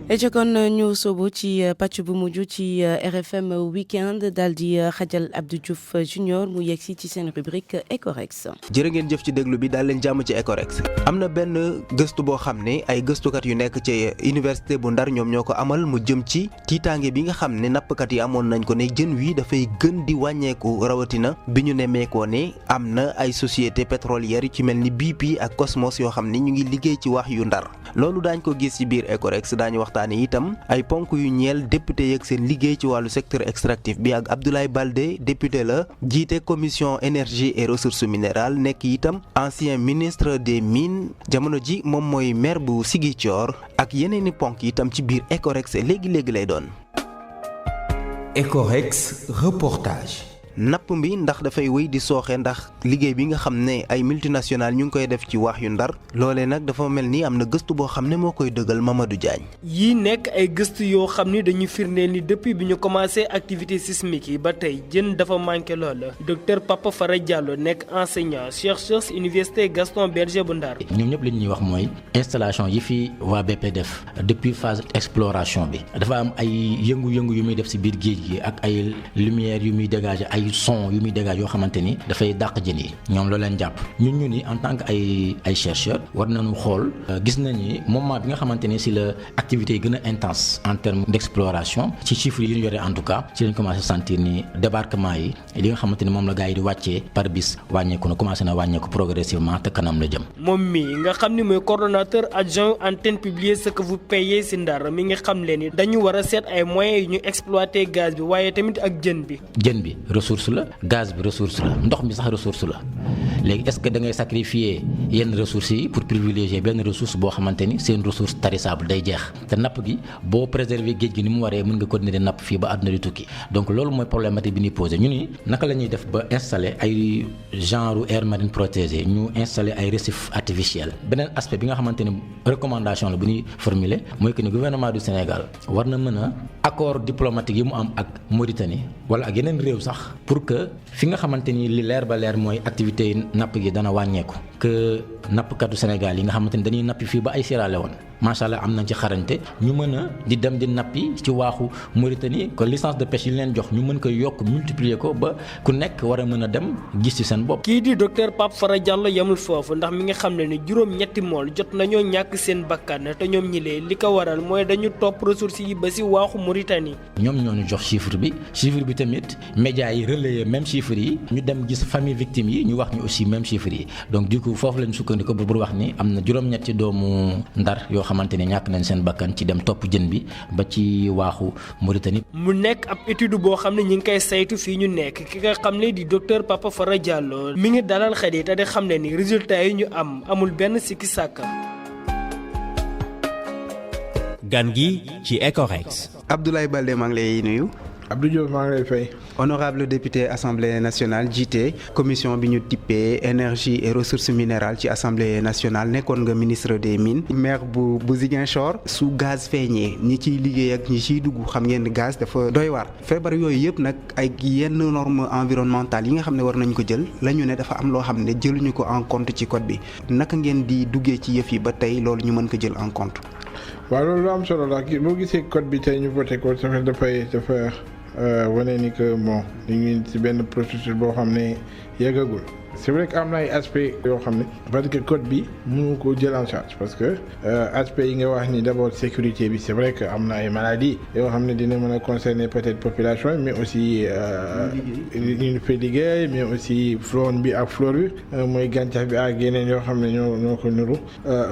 ca kon ñu sóobu ci pàcc bu mujj ci RFM weekend daal di xajal Abdou Diouf Junior mu yegg si ci seen rubrique Ecorex. jërë ngeen jëf ci déglu bi daal leen jàmm ci Ecorex. am na benn gëstu boo xam ne ay gëstukat yu nekk ci université bu Ndar ñoom ñoo ko amal mu jëm ci tiitaange bi nga xam ne nappkat yi amoon nañ ko ne jën wi dafay gën di wàññeeku rawatina bi ñu nemmeekoo ne am na ay société pétrolière yu ci mel ni BP ak Cosmos yoo xam ne ñu ngi liggéey ci wax yu Ndar loolu daañ ko gis ci biir Ecorex daañu waxtaane itam ay ponk yu ñeel député yeeg seen liggéey ci wàllu secteur extractif bi ak Abdoulaye Baldé député la jiite commission énergie et ressources minérales nekk itam ancien ministre des mines jamono ji moom mooy maire bu Ziguinchor ak yeneeni ponk itam ci biir Ecorex léegi-léegi lay doon. Ecorex reportage. napp bi ndax dafay wéy di sooxe ndax liggéey bi nga xam ne ay multinationales ñu ngi koy def ci wax yu Ndar loolee nag dafa mel ni am na gëstu boo xam ne moo koy dëggal Mamadou Diagne. yii nekk ay gëstu yoo xam ni dañu firndeel ni depuis bi ñu commencé activité sismique yi ba tey jën dafa manqué lool docteur Papa Fara Diallo nekk enseignant chercheur université Gaston Berger bu Ndar. ñoom ñëpp li ñuy wax mooy installation yi fi waa BP def depuis phase exploration bi dafa am ay yëngu-yëngu yu muy def si biir géej gi ak ay lumière yu muy dégager ay son yu muy dégage yoo xamante ni dafay dàq jën yi ñoom loo leen jàpp ñu ni en tant que ay chercheurs war nañu xool gis nañ ni moment bi nga xamante ni si la activité yi gën a intense en termes d'exploration ci chiffres yi ñu yore en tout cas ci lañ commencé sentir ni débarquement yi li nga xamante ni moom la gars yi di wàccee par bis wàññeeku na commencé na wàññeeku progressivement te kanam la jëm. moom mi nga xam ni mooy coordonnateur adjoint antenne publier ce que vous payez si Ndar mi nga xam leen ni dañu war a seet ay moyens yu ñu exploiter gaz bi waaye tamit ak jën bi. ressource la gaz bi ressource la ndox mi sax ressource la léegi est-ce que da ngay sacrifier yenn ressources yi pour privilégier benn ressource boo xamante ni c'est une ressource tarissable day jeex te napp gi boo préserver géej gi ni mu waree mën nga continuer di napp fii ba àdduna di tukki donc loolu mooy problématique bi ñuy posé ñu ni naka la ñuy def ba installer ay genre aire marine protégée ñu installer ay récifs artificiels beneen aspect bi nga xamante ni recommandation la bu ñuy formuler mooy que ni gouvernement du Sénégal war na mën a accord diplomatique yi mu am ak Mauritanie wala ak yeneen réew sax pour que fi nga xamante ni li leer ba leer mooy activité napp gi dana wàññeeku que nappkatu Sénégal yi nga xamante ni dañuy nappi fii ba ay Sierra Leone macha allah am nañ ci xarañte ñu mën a di dem di nappi ci waaxu Mauritanie que licence de pêche yi leen jox ñu mën ko yokk multiplier ko ba ku nekk war a mën a dem gis ci seen bopp. kii di docteur Pape Fara Diallo yemul foofu ndax mi nga xam ne ni juróom-ñetti mool jot nañoo ñàkk seen bakkan te ñoom ñi lee li ko waral mooy dañu topp ressources yi ba ci waaxu Mauritanie. ñoom ñoo ñu jox chiffre bi tamit médias yi relayer même chiffre yi ñu dem gis famille victime yi ñu wax ñu aussi même chiffre yi donc du coup foofu lañ sukkandiku pour wax ni am na juróom-ñetti doomu Ndar yoo xamante ne ñàkk nañ seen bakkan ci dem topp jën bi ba ci waaxu Mauritanie. mu nekk ab étude boo xam ne ñi ngi koy saytu fii ñu nekk ki nga xam ne di docteur Papa Fara Diallo mi ngi dalal xel yi te di xam ne ni résultat yi ñu am amul benn sikki sàkka. gan gi ci Ecorex. Abdoulaye Baldé maa ngi lay nuyu. Abdou Diouf maa ngi lay fay. honorable député assemblée nationale jiite commission bi ñu tippee énergie et ressources minérales ci assemblée nationale nekkoon nga ministre des mines maire bu Ziguinchor su gaz feeñee ñi ciy liggéey ak ñi ciy dugg xam ngeen ni gaz dafa doy waar feebar yooyu yëpp nag ay yenn normes environnementales yi nga xam ne war nañ ko jël la ñu ne dafa am loo xam ne jëluñu ko en compte ci code bi naka ngeen di duggee ci yëf yi ba tey loolu ñu mën ko jël en compte. waaw loolu lu am solo la boo gisee code bi tey ñu voté ko dafa wane ni que bon ñu ngi ci benn processus boo xam ne yàggagul c'est vrai que am na ay aspects yoo xam ne parce que code bi mënu ko jël en charge parce que aspect yi nga wax ni d'abord sécurité bi c'est vrai que am na ay maladies yoo xam ne dina mën a concerner peut-être population mais aussi ñu fay liggéey mais aussi faune bi ak flore bi mooy gàncax bi ak yeneen yoo xam ne ñoo ko nuru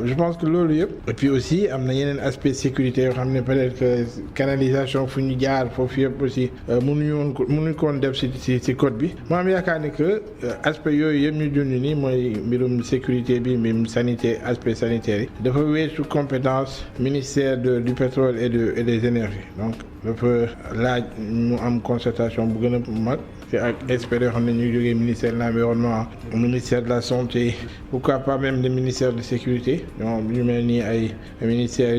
je pense que loolu yëpp et puis aussi am na yeneen aspect sécurité yoo xam ne peut-être que canalisation fu ñu jaar foofu yëpp aussi mënuñu ko woon def ci code bi moo am yaakaar ni que aspect yooyu yëpp ñu junj nii mooy mbirum sécurité bi mbirum sanité aspect sanitaire yi dafa weesu compétence ministère du pétrole et des énergies donc dafa laaj mu am concertation bu gën a mag ak experts yoo xam ne ñu jógee ministère de l'environnement ministère de la santé pourquoi pas même le ministère de sécurité ñoom ñu mel ni ay ministère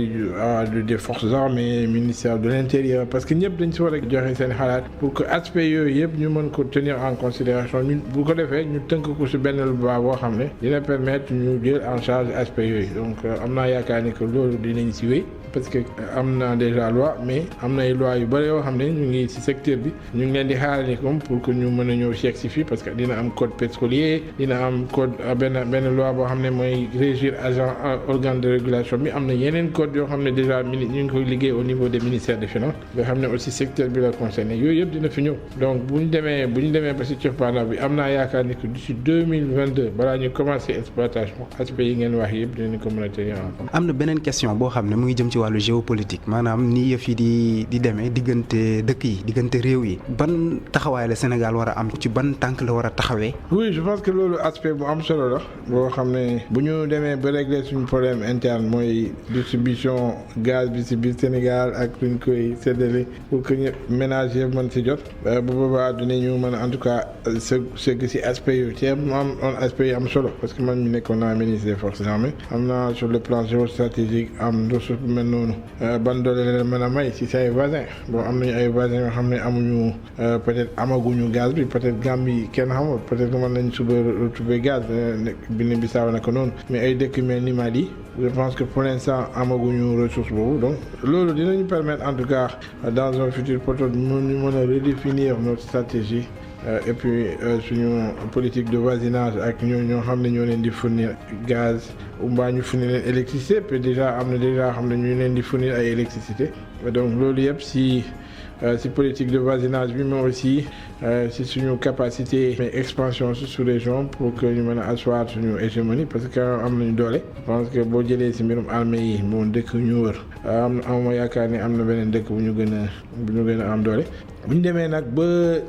des forces armées ministère de l'intérieur parce que ñëpp dañ si war a joxe seen xalaat pour que aspect yooyu yëpp ñu mën ko tenir en considération ñun bu ko defee ñu tënk ko si benn loi boo xam ne dina permettre ñu jël en charge aspect yooyu donc am naa yaakaar ni que loolu dinañ si wéy parce que am na déjà loi mais am na ay loi yu bëri yoo xam ne ñu ngi ci secteur bi ñu ngi leen di xaarandi comme pour que ñu mën a ñëw ci si fii parce que dina am code pétrolier dina am code benn loi boo xam ne mooy régir agent organe de régulation bi am na yeneen code yoo xam ne déjà ñu ngi koy liggéey au niveau des ministères des finances nga xam ne aussi secteur bi la concerné yooyu yëpp dina fi ñëw donc bu ñu demee ba ci coppaandaw bi am naa yaakaar ni que d'ici 2022 balaa ñu commencé exploitation aspect yi ngeen wax yëpp dinañ ko mën a tenir en compte. am na beneen question boo xam ne mu ngi jëm ci wàllu géopolitique maanaam ni yëf yi di demee diggante dëkk yi diggante réew yi ban taxawaay la Sénégal war a am ci ban tànk la war a taxawee. oui je pense que loolu aspect bu am solo la boo xam ne bu ñu demee ba régler suñu problème interne mooy distribution gaz bi ci biir Sénégal ak luñ koy séddale pour que ñëpp ménage yëpp mën ci jot bu boobaa dinañu mën a en tout cas sëgg ci aspect yu ci am aspect yu am solo parce que man mi nekkoon naa ministre des forces armées am naa sur le plan géostratégique am ressource bu mel noonu ban doole la mën a may ci say voisins bon am nañu ay voisins yoo xam ne amuñu peut-être amaguñu gaz bi peut-être Gambie kenn xamul peut-être que mën nañ suba retrouver gaz Guinée Bissau naka noonu mais ay dëkk mel ni Mali je pense que pour l'instant amaguñu ressource boobu donc loolu dinañu permettre en tout cas dans un futur peut-être ñu mën a redéfinir notre stratégie et puis suñu politique de voisinage ak ñoo xam ne ñoo leen di fournir gaz ou mbaa ñu fournir leen électricité puis déjà am na déjà xam ne ñu leen di fournir ay électricité donc loolu yëpp ci politique de voisinage bi mais aussi ci suñu capacité mais expansion ci sous-région pour que ñu mën a asseoir suñu hégémonie parce que am nañu doole je pense que boo jëlee ci mbirum armée yi moom dëkk ñu wër am yaakaar ni am na beneen dëkk bu ñu gën a am doole bu ñu demee nag ba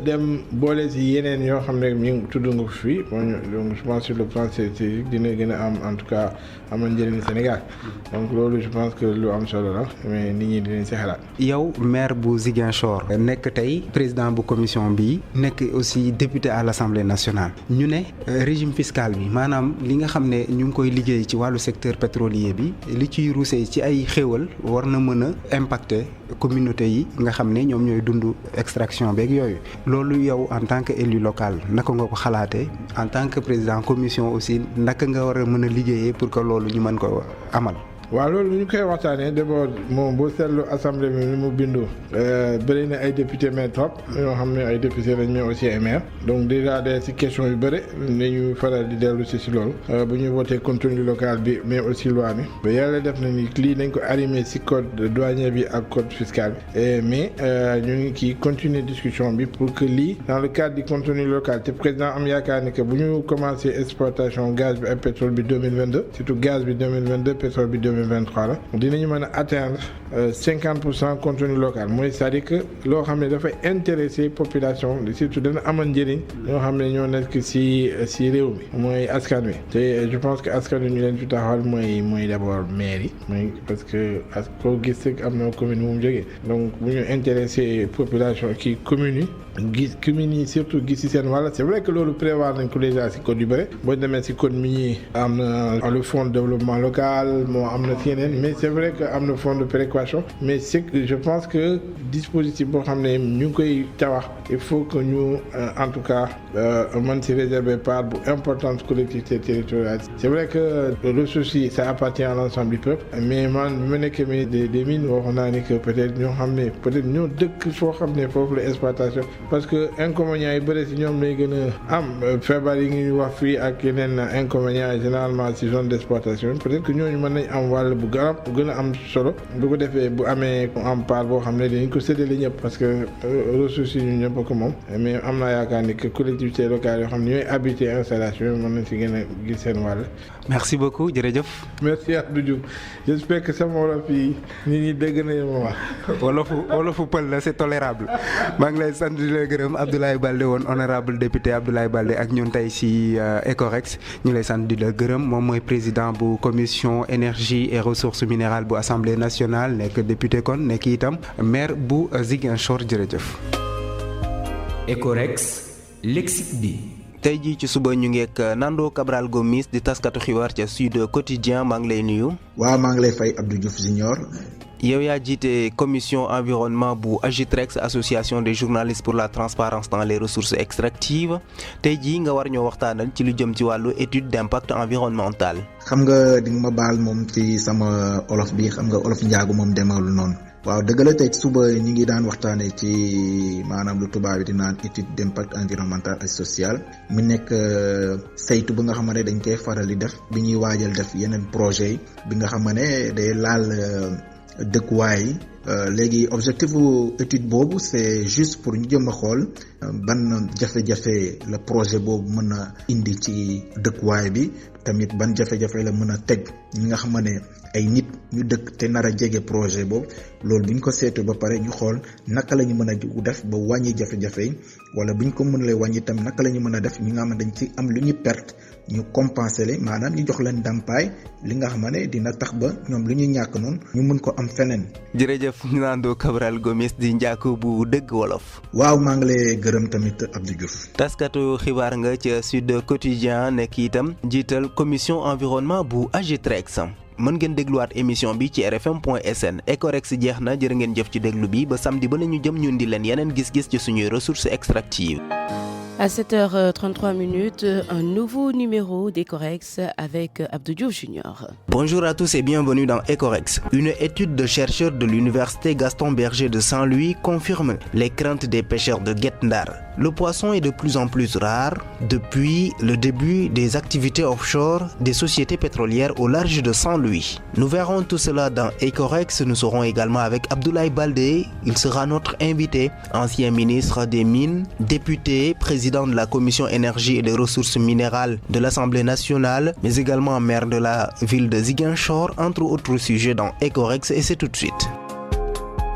dem boole ci yeneen yoo xam ne ñu tudd nga ko fii donc je pense sur le plan stratégique dina gën a am en tout cas amal njëriñ Sénégal donc loolu je pense que lu am solo la mais nit ñi dinañ ci xalaat. yow maire bu Ziguinchor nekk tey président bu commission bi nekk aussi député à l'Assemblée nationale ñu ne régime fiscal bi maanaam li nga xam ne ñu ngi koy liggéey ci wàllu secteur pétrolier bi li ciy ruusee ci ay xéewal war na mën a impacter communauté yi nga xam ne ñoom ñooy dund extraction beeg yooyu loolu yow en tant que élu local naka nga ko xalaatee en tant que président commission aussi naka nga war a mën a liggéeyee pour que loolu ñu mën ko amal. waaw loolu ñu koy waxtaanee d'abord moom boo seetlu assemblée bi ni mu bindoo bëri na ay député mais trop ñoo xam ne ay député lañ mais aussi ay maire donc déjà de ci question yu bëri nañu faral di dellu si loolu bu ñuy voté contenu local bi mais aussi loi bi ba yàlla def na ni lii nañ ko arrimé ci code douanier bi ak code fiscal bi mais ñu ngi kii continuer discussion bi pour que lii dans le cadre du contenu local te président am yaakaar ni que bu ñu commencé exploitation gaz bi ak pétrole bi 2022 surtout gaz bi 2022 pétrole bi 2023 la dinañu mën a atteindre 50% contenu local mooy c'est-à-dire que loo xam ne dafay intéresser population surtout dana amal njëriñ ñoo xam ne ñoo nekk ci réew mi mooy askan wi te je pense que askan wi ñu leen fi taxawal mooy d'abord maire yi mooy parce que koo gis rek am na commune bu mu jógee donc bu ñu intéresser population kii communes yi communes yi surtout gis ci seen wàll c'est vrai que loolu prévoir nañ ko déjà ci code yu bëri boo demee ci code minier am na le fonds de développement local moo am na ci yeneen mais c'est vrai que am na fonds de péréquation mais c'est que je pense que dispositif boo xam ne ñu ngi koy tabax il faut que ñu en tout cas mën ci réserver part bu importante collectivité territoriale c'est vrai que ressources yi ça appartient à l'ensemble du peuple mais man bi ma nekkee ministre des mines waxoon naa ni que peut-être ñoo xam ne peut-être ñoo dëkk foo xam ne foofu la exploitation parce que inconvénients yi bëri ci ñoom lay gën a am feebar yi ngi wax fii ak yeneen inconvénients généralement ci zone d'exploitation peut-être que ñooñu mën nañ am wàll bu gën a am solo bu ko defee bu amee am part boo xam ne dañ ko séddale ñëpp parce que ressources yi ñu ñëpp ko moom mais am naa yaakaar ni que collectivités locales yoo xam ne ñooy habiter installation yi mën nañ ci gën a gis seen wàll. merci beaucoup jërëjëf. merci Abdou Diouf j'espère que sama wolof yi nit ñi dégg nañu ma wax. wolofu pël la c'est tolérable maa ngi lay sant di la gërëm Abdoulaye Baldé woon honorable député Abdoulaye Baldé ak ñun tey ci Ecorex ñu lay sant di la gërëm moom mooy président bu commission énergie et ressources minérales bu assemblée nationale nekk député kon nekk itam maire bu Ziguinchor jërëjëf. Ecorex lexique bi. tey jii ci suba ñu ngi ak Nando Cabral Gomis di taskatu xibaar ca Sud Quotidien maa ngi lay nuyu. waaw maa ngi lay fay Abdou Diouf Junior. yow yaa jiite commission environnement bu AGETREX association des journalistes pour la transparence dans les ressources extractives tey jii nga war ñoo waxtaanal ci lu jëm ci wàllu étude d'impact environnemental. xam nga di nga ma baal moom ci sama olof bi xam nga olof njaagu moom demeewul noonu. waaw dëgg la tey suba ñu ngi daan waxtaanee ci maanaam lu tubaab bi di naan étude d'impact environnemental et social mu nekk saytu bi nga xam ne dañ koy faral di def bi ñuy waajal def yeneen projet yi bi nga xam ne day laal dëkkuwaay léegi objectif étude boobu c'est juste pour ñu jëm a xool ban jafe-jafe la projet boobu mën a indi ci dëkkuwaay bi tamit ban jafe-jafe la mën a teg ñi nga xam ne ay nit ñu dëkk te nar a jege projet boobu loolu bu ñu ko seetu ba pare ñu xool naka la ñu mën a def ba wàññi jafe-jafe yi wala bu ñu ko mën lee wàññi tam naka la ñu mën a def ñi nga xam ne dañ ci am lu ñu perte ñu compenser leen maanaam ñu jox leen ndàmpaay li nga xam ne dina tax ba ñoom lu ñu ñàkk noonu ñu mën ko am feneen. jërëjëf Nando Cabral Gomis di njàkk bu dëgg wolof. waaw maa ngi lay gërëm tamit Abdou Diouf. taskatu xibaar nga ca Sud Quotidien nekk itam njiital commission environnement bu AGETREX. mën ngeen dégluwaat émission bi ci rfm.sn Ecorex jeex na jërë ngeen jëf ci déglu bi ba samedi ba la ñu jëm ñun di leen yeneen gis-gis ci suñuy ressources extractives. À 7h33, un nouveau numéro d'Ecorex avec Abdou Diouf Junior. Bonjour à tous et bienvenue dans Ecorex. Une étude de chercheurs de l'université Gaston Berger de Saint-Louis confirme les craintes des pêcheurs de Guet Ndar. Le poisson est de plus en plus rare depuis le début des activités offshore des sociétés pétrolières au large de Saint-Louis. Nous verrons tout cela dans Ecorex. Nous serons également avec Abdoulaye Baldé. Il sera notre invité, ancien ministre des Mines, député, président de la commission énergie et des ressources minérales de l'Assemblée nationale, mais également maire de la ville de Ziguinchor, entre autres sujets dans Ecorex, et c'est tout de suite.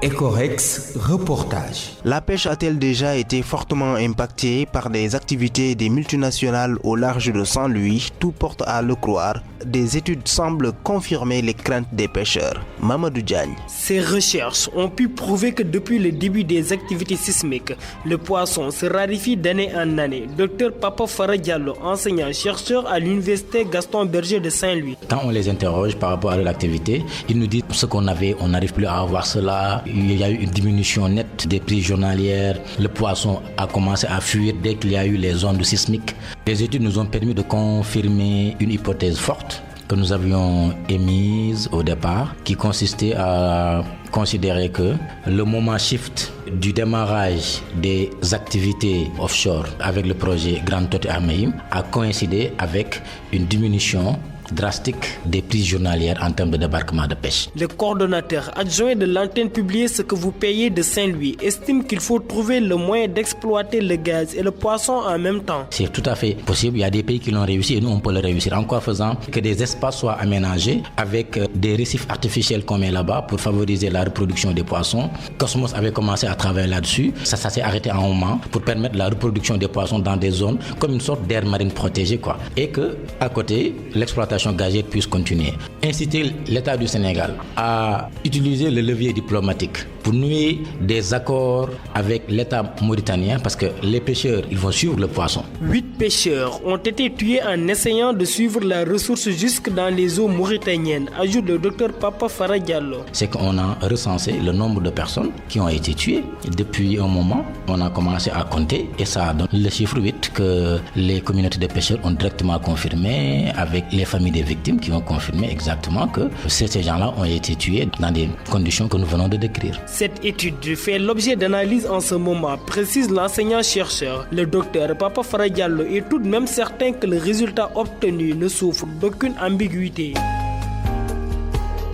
Ecorex, reportage. La pêche a-t-elle déjà été fortement impactée par des activités des multinationales au large de Saint-Louis? Tout porte à le croire. Des études semblent confirmer les craintes des pêcheurs. Mamadou Diagne. Ces recherches ont pu prouver que depuis le début des activités sismiques, le poisson se raréfie d'année en année. Dr Papa Fara Diallo, enseignant-chercheur à l'université Gaston Berger de Saint-Louis. Quand on les interroge par rapport à leur activité, ils nous disent ce qu'on avait, on n'arrive plus à avoir cela. Il y a eu une diminution nette des prises journalières. Le poisson a commencé à fuir dès qu'il y a eu les ondes sismiques. Les études nous ont permis de confirmer une hypothèse forte que nous avions émise au départ, qui consistait à considérer que le moment shift du démarrage des activités offshore avec le projet Grand Tote Armeim a coïncidé avec une diminution drastique des prises journalières en termes de débarquement de pêche. Le coordonnateur adjoint de l'antenne publiée Ce que vous payez de Saint-Louis estime qu'il faut trouver le moyen d'exploiter le gaz et le poisson en même temps. C'est tout à fait possible. Il y a des pays qui l'ont réussi et nous on peut le réussir. En quoi faisant que des espaces soient aménagés avec des récifs artificiels qu'on met là-bas pour favoriser la reproduction des poissons. Cosmos avait commencé à travailler là-dessus. Ça s'est arrêté à un moment pour permettre la reproduction des poissons dans des zones comme une sorte d'aire marine protégée, quoi. Et que à côté, l'exploitation gazière puisse continuer. Inciter l'État du Sénégal à utiliser le levier diplomatique pour nouer des accords avec l'État mauritanien parce que les pêcheurs, ils vont suivre le poisson. 8 pêcheurs ont été tués en essayant de suivre la ressource jusque dans les eaux mauritaniennes, ajoute le docteur Papa Fara Diallo. C'est qu'on a recensé le nombre de personnes qui ont été tuées. Depuis un moment, on a commencé à compter et ça donne le chiffre 8 que les communautés de pêcheurs ont directement confirmé avec les familles des victimes qui ont confirmé exactement que ces gens-là ont été tués dans des conditions que nous venons de décrire. Cette étude fait l'objet d'analyse en ce moment, précise l'enseignant-chercheur. Le docteur Papa Fara Diallo est tout de même certain que le résultat obtenu ne souffre d'aucune ambiguïté.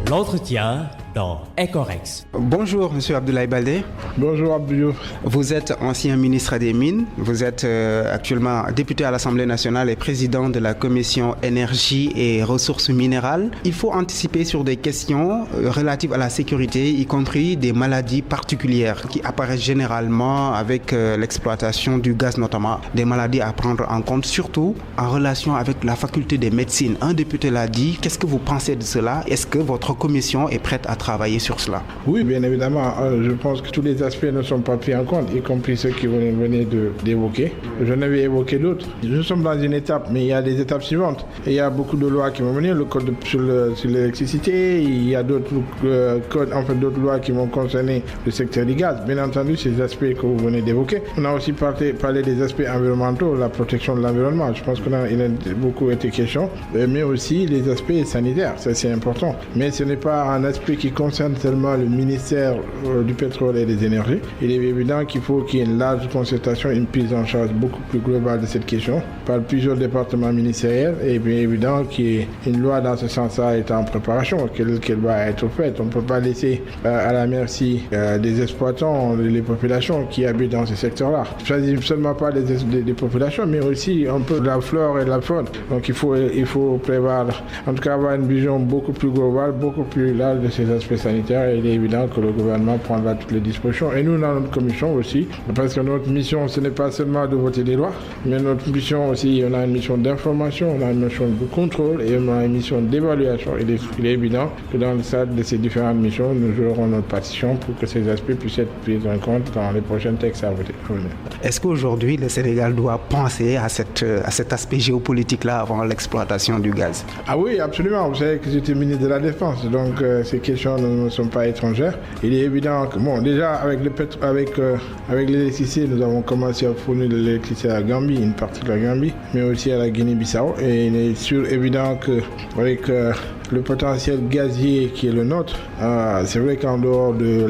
L'entretien dans Ecorex. Bonjour, monsieur Abdoulaye Baldé. Bonjour Abdou Diouf. Vous êtes ancien ministre des Mines. Vous êtes actuellement député à l'Assemblée nationale et président de la commission énergie et ressources minérales. Il faut anticiper sur des questions relatives à la sécurité, y compris des maladies particulières qui apparaissent généralement avec l'exploitation du gaz, notamment des maladies à prendre en compte, surtout en relation avec la faculté des médecines. Un député l'a dit. Qu'est-ce que vous pensez de cela? Est-ce que votre commission est prête à travailler sur cela. Oui, bien évidemment. Je pense que tous les aspects ne sont pas pris en compte, y compris ceux que vous venez d'évoquer. Je n'avais évoqué d'autres. Nous sommes dans une étape, mais il y a des étapes suivantes. Et il y a beaucoup de lois qui vont venir, le code sur l'électricité, il y a d'autres codes, d'autres lois qui vont concerner le secteur du gaz. Bien entendu, ces aspects que vous venez d'évoquer. On a aussi parlé des aspects environnementaux, la protection de l'environnement. Je pense qu'il a beaucoup été question, mais aussi les aspects sanitaires. Ça, c'est important. Mais ce n'est pas un aspect qui concerne seulement le ministère du pétrole et des énergies. Il est évident qu'il faut qu'il y ait une large concertation, une prise en charge beaucoup plus globale de cette question par plusieurs départements ministériels. Et bien évident qu'il y ait une loi dans ce sens-là est en préparation, qu'elle va être faite. On ne peut pas laisser à la merci des exploitants, les populations qui habitent dans ce secteur-là. Ça ne dit seulement pas des populations, mais aussi un peu de la flore et de la faune. Donc il faut prévoir, en tout cas avoir une vision beaucoup plus globale, beaucoup plus large de ces aspects sanitaires. Et il est évident que le gouvernement prendra toutes les dispositions. Et nous, dans notre commission aussi, parce que notre mission, ce n'est pas seulement de voter des lois, mais notre mission aussi, on a une mission d'information, on a une mission de contrôle et on a une mission d'évaluation. Il est évident que dans le cadre de ces différentes missions, nous jouerons notre partition pour que ces aspects puissent être pris en compte dans les prochains textes à voter. Est-ce qu'aujourd'hui, le Sénégal doit penser à cet aspect géopolitique-là avant l'exploitation du gaz? Ah oui, absolument. Vous savez que j'étais ministre de la Défense, donc ces questions ne sont pas étrangères. Il est évident que, déjà, avec l'électricité, nous avons commencé à fournir de l'électricité à la Gambie, une partie de la Gambie, mais aussi à la Guinée-Bissau. Et il est évident qu'avec le potentiel gazier qui est le nôtre, c'est vrai qu'en dehors de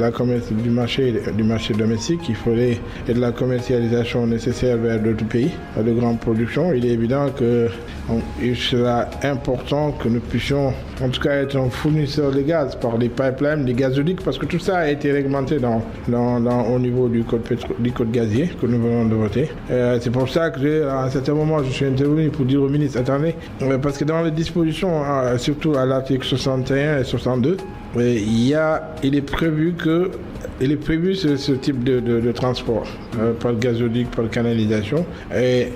du marché domestique, il faudrait de la commercialisation nécessaire vers d'autres pays de grande production. Il est évident qu'il sera important que nous puissions en tout cas être un fournisseur de gaz par des pipelines, des gazoducs, parce que tout ça a été réglementé au niveau du code gazier que nous venons de voter. C'est pour ça que à un certain moment, je suis intervenu pour dire au ministre, attendez, parce que dans les dispositions, surtout à l'article 61 et 62, il est prévu ce type de transport par gazoduc, par canalisation. Et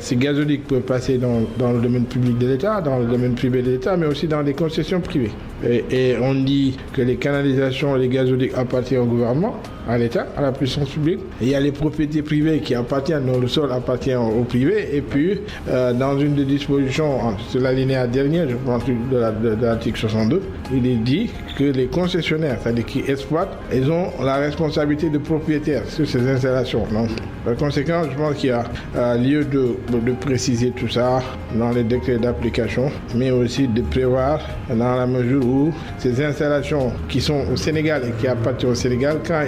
ces gazoducs peuvent passer dans le domaine public de l'État, dans le domaine privé de l'État, mais aussi dans des concessions privées. Et on dit que les canalisations et les gazoducs appartiennent au gouvernement, à l'État, à la puissance publique. Et il y a les propriétés privées qui appartiennent, dont le sol appartient au privé. Et puis, dans une des dispositions, c'est l'alinéa dernier, je pense, de l'article 62, il est dit que les concessionnaires, c'est-à-dire qui exploitent, ils ont la responsabilité de propriétaire sur ces installations. Donc, par conséquent, je pense qu'il y a lieu de préciser tout ça dans les décrets d'application, mais aussi de prévoir dans la mesure où ces installations qui sont au Sénégal et qui appartiennent au Sénégal, quand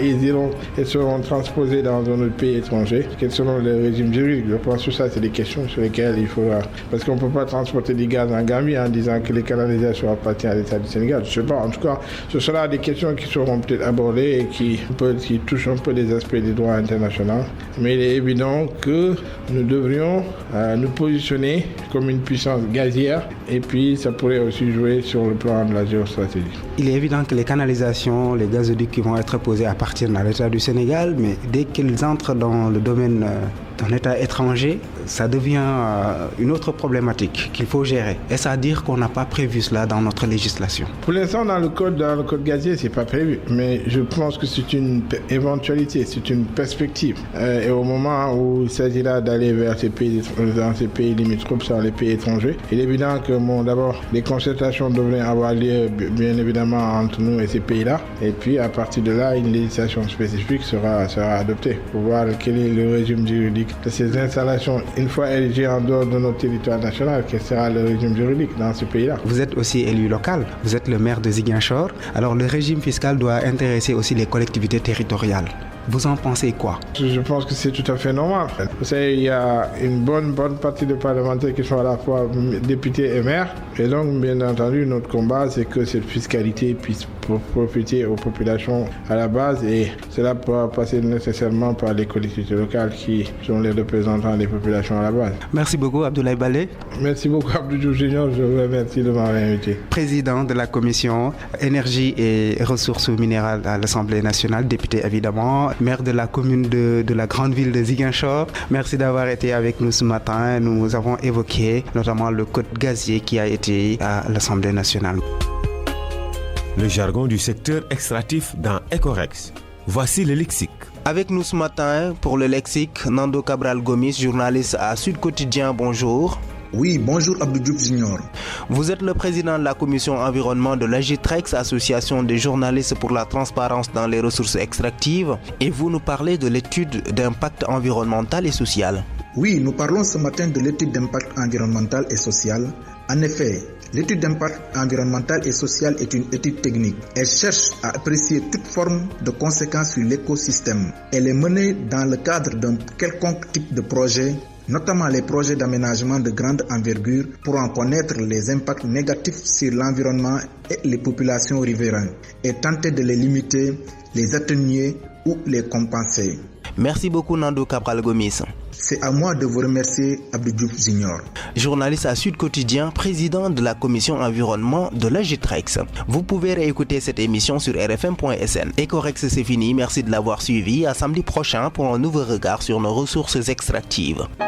elles seront transposées dans un autre pays étranger, quels seront les régimes juridiques. Je pense que ça, c'est des questions sur lesquelles il faudra... Parce qu'on ne peut pas transporter du gaz en Gambie en disant que les canalisations appartiennent à l'État du Sénégal. Je ne sais pas. En tout cas, ce sera des questions qui seront peut-être abordées et qui touchent un peu les aspects des droits internationaux. Mais il est évident que nous devrions nous positionner comme une puissance gazière et puis ça pourrait aussi jouer sur le plan de la géostratégie. Il est évident que les canalisations, les gazoducs qui vont être posés appartiennent à l'État du Sénégal, mais dès qu'ils entrent dans le domaine d'un État étranger, ça devient une autre problématique qu'il faut gérer. Est-ce à dire qu'on n'a pas prévu cela dans notre législation? Pour l'instant, dans le code gazier, c'est pas prévu, mais je pense que c'est une éventualité, c'est une perspective. Et au moment où il s'agira d'aller vers ces pays, dans ces pays limitrophes, sur les pays étrangers, il est évident que d'abord, les concertations devraient avoir lieu, bien évidemment, entre nous et ces pays-là. Et puis, à partir de là, une législation spécifique sera adoptée pour voir quel est le régime juridique de ces installations, une fois érigées en dehors de notre territoire national, quel sera le régime juridique dans ce pays-là. Vous êtes aussi élu local, vous êtes le maire de Ziguinchor, alors le régime fiscal doit intéresser aussi les collectivités territoriales. Vous en pensez quoi? Je pense que c'est tout à fait normal. Vous savez, il y a une bonne partie de parlementaires qui sont à la fois députés et maires. Et donc, bien entendu, notre combat, c'est que cette fiscalité puisse profiter aux populations à la base. Et cela pourra passer nécessairement par les collectivités locales qui sont les représentants des populations à la base. Merci beaucoup, Abdoulaye Baldé. Merci beaucoup, Abdou Diouf Junior. Je vous remercie de m'avoir invité. Président de la commission énergie et ressources minérales à l'Assemblée nationale, député évidemment, maire de la commune de la grande ville de Ziguinchor. Merci d'avoir été avec nous ce matin. Nous avons évoqué notamment le code gazier qui a été à l'Assemblée nationale. le jargon du secteur extractif dans Ecorex. Voici le lexique. Avec nous ce matin pour le lexique, Nando Cabral Gomis, journaliste à Sud Quotidien. Bonjour. Oui, bonjour Abdou Diouf Junior. Vous êtes le président de la commission environnement de l'Agitrex, association des journalistes pour la transparence dans les ressources extractives, et vous nous parlez de l'étude d'impact environnemental et social. Oui, nous parlons ce matin de l'étude d'impact environnemental et social. En effet, l'étude d'impact environnemental et social est une étude technique. Elle cherche à apprécier toute forme de conséquences sur l'écosystème. Elle est menée dans le cadre d'un quelconque type de projet, notamment les projets d'aménagement de grande envergure, pour en connaître les impacts négatifs sur l'environnement et les populations riveraines et tenter de les limiter, les atténuer ou les compenser. Merci beaucoup Nando Cabral Gomis. C'est à moi de vous remercier, Abdou Diouf Junior. Journaliste à Sud Quotidien, président de la commission environnement de l'Agitrex. Vous pouvez réécouter cette émission sur rfm.sn. Ecorex, c'est fini, merci de l'avoir suivi. À samedi prochain pour un nouveau regard sur nos ressources extractives.